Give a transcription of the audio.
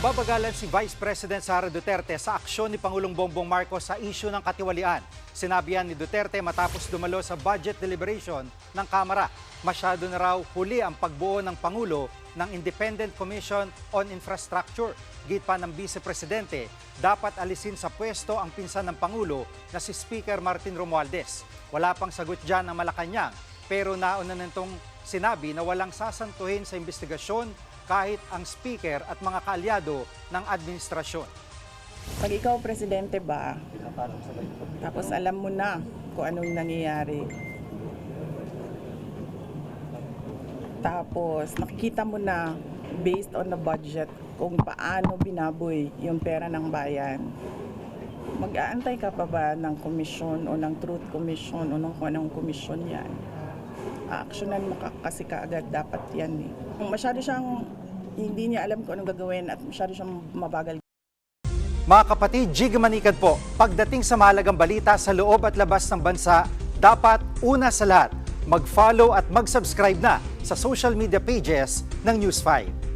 Nababagalan si Vice President Sara Duterte sa aksyon ni Pangulong Bongbong Marcos sa isyu ng katiwalian. Sinabi yan ni Duterte matapos dumalo sa budget deliberation ng Kamara. Masyado na raw huli ang pagbuo ng Pangulo ng Independent Commission on Infrastructure. Git pa ng Vice Presidente, dapat alisin sa pwesto ang pinsan ng Pangulo na si Speaker Martin Romualdez. Wala pang sagot dyan ng Malacanang, pero nauna nitong sinabi na walang sasantuhin sa investigasyon kahit ang speaker at mga kaalyado ng administrasyon. Pag ikaw presidente ba, tapos alam mo na kung anong nangyayari. Tapos nakikita mo na based on the budget kung paano binaboy yung pera ng bayan. Mag-aantay ka pa ba ng komisyon o ng Truth Commission o ng kung anong komisyon yan? Aaksyonan mo kasi kaagad dapat yan eh. Masyado siyang hindi niya alam kung anong gagawin at masyado siyang mabagal. Mga kapatid, Jig Manikad po, pagdating sa mahalagang balita sa loob at labas ng bansa, dapat una sa lahat, mag-follow at mag-subscribe na sa social media pages ng News 5.